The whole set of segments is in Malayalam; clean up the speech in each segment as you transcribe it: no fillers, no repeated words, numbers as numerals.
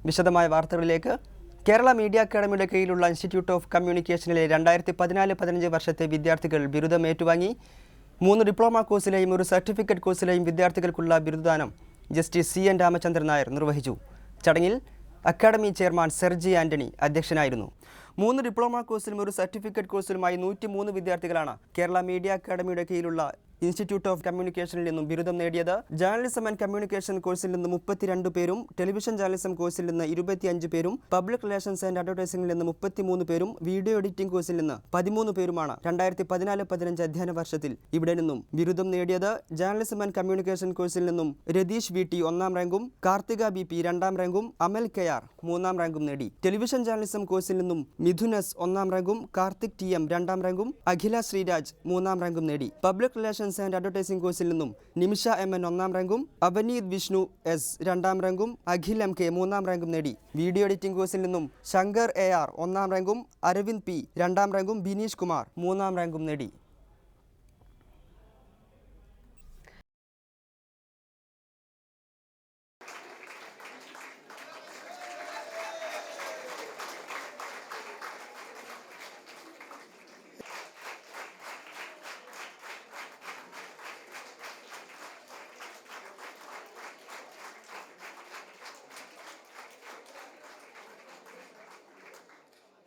വിശദമായ വാർത്തകളിലേക്ക്. കേരള മീഡിയ അക്കാദമിയുടെ കീഴിലുള്ള ഇൻസ്റ്റിറ്റ്യൂട്ട് ഓഫ് കമ്മ്യൂണിക്കേഷനിലെ 2014-15 വർഷത്തെ വിദ്യാർത്ഥികൾ ബിരുദം ഏറ്റുവാങ്ങി. 3 ഡിപ്ലോമ കോഴ്സിലെയും 1 സർട്ടിഫിക്കറ്റ് കോഴ്സിലെയും വിദ്യാർത്ഥികൾക്കുള്ള ബിരുദദാനം ജസ്റ്റിസ് CN രാമചന്ദ്രൻ നായർ നിർവഹിച്ചു. ചടങ്ങിൽ അക്കാദമി ചെയർമാൻ സെർജി ആന്റണി അധ്യക്ഷനായിരുന്നു. 3 ഡിപ്ലോമ കോഴ്സിലും 1 സർട്ടിഫിക്കറ്റ് കോഴ്സിലുമായി 103 വിദ്യാർത്ഥികളാണ് കേരള മീഡിയ അക്കാദമിയുടെ കീഴിലുള്ള ഇൻസ്റ്റിറ്റ്യൂട്ട് ഓഫ് കമ്മ്യൂണിക്കേഷനിൽ നിന്നും ബിരുദം നേടിയത്. ജേർണലിസം ആൻഡ് കമ്മ്യൂണിക്കേഷൻ കോഴ്സിൽ നിന്ന് 32 പേരും, ടെലിവിഷൻ ജേർണലിസം കോഴ്സിൽ നിന്ന് 25 പേരും, പബ്ലിക് റിലേഷൻസ് ആൻഡ് അഡ്വർടൈസിംഗിൽ നിന്ന് 33 പേരും, വീഡിയോ എഡിറ്റിംഗ് കോഴ്സിൽ നിന്ന് 13 പേരുമാണ് 2014-15 അധ്യയന വർഷത്തിൽ ഇവിടെ നിന്നും ബിരുദം നേടിയത്. ജേർണലിസം ആൻഡ് കമ്മ്യൂണിക്കേഷൻ കോഴ്സിൽ നിന്നും രതീഷ് VT 1ാം റാങ്കും, കാർത്തിക BP 2ാം റാങ്കും, അമൽ KR 3ാം റാങ്കും നേടി. ടെലിവിഷൻ ജേർണലിസം കോഴ്സിൽ നിന്നും മിഥുൻ S 1ാം റാങ്കും, കാർത്തിക് TM 2ാം റാങ്കും, അഖില ശ്രീരാജ് 3ാം റാങ്കും നേടി. പബ്ലിക് റിലേഷൻസ് ആൻഡ് അഡ്വർടൈസിംഗ് കോഴ്സിൽ നിന്നും നിമിഷ MN 1ാം റാങ്കും, അവനീത് വിഷ്ണു S 2ാം റാങ്കും, അഖിൽ MK 3ാം റാങ്കും നേടി. വീഡിയോ എഡിറ്റിംഗ് കോഴ്സിൽ നിന്നും ശങ്കർ AR 1ാം റാങ്കും, അരവിന്ദ് P 2ാം റാങ്കും, ബിനീഷ് കുമാർ 3ാം റാങ്കും നേടി.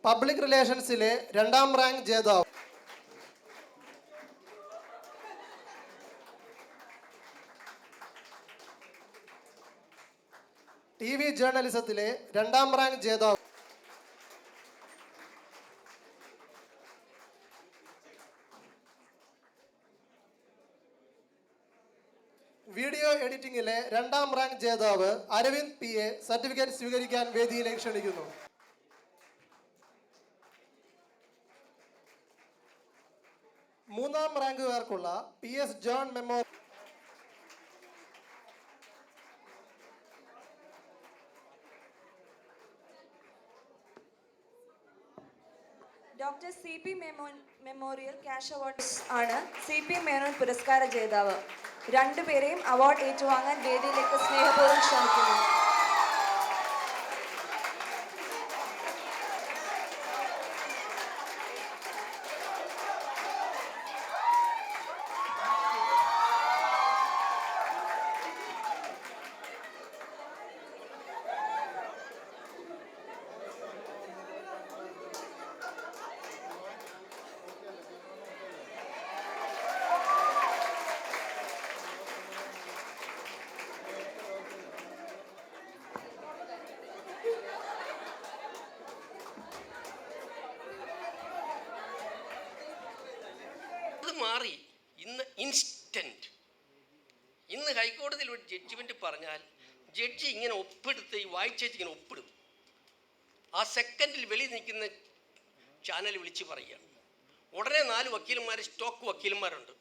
പബ്ലിക് റിലേഷൻസിലെ 2ാം റാങ്ക് ജേതാവ് TV ജേർണലിസത്തിലെ 2ാം റാങ്ക് ജേതാവ് വീഡിയോ എഡിറ്റിംഗിലെ 2ാം റാങ്ക് ജേതാവ് അരവിന്ദ് PA സർട്ടിഫിക്കറ്റ് സ്വീകരിക്കാൻ വേദിയിലേക്ക് ക്ഷണിക്കുന്നു. 3ാം റാങ്കുകാർക്കുള്ള PS John memorial doctor CP memorial cash award ആണ് CP മേനോൻ പുരസ്കാര ജേതാവ്. 2 പേരെയും അവാർഡ് ഏറ്റുവാങ്ങാൻ വേദിയിലേക്ക് സ്നേഹപൂർവ്വം ക്ഷണിക്കുന്നു. മാറി ഇന്ന് ഇൻസ്റ്റന്റ്. ഇന്ന് ഹൈക്കോടതിയിൽ ഒരു ജഡ്ജിമെന്റ് പറഞ്ഞാൽ ജഡ്ജി ഇങ്ങനെ ഒപ്പിടുത്ത് ഈ വായിച്ചേച്ച് ഇങ്ങനെ ഒപ്പിടും. ആ സെക്കൻഡിൽ വെളി നിൽക്കുന്ന ചാനൽ വിളിച്ച് പറയുക. ഉടനെ 4 വക്കീലന്മാർ സ്റ്റോക്ക് വക്കീലന്മാരുണ്ട്.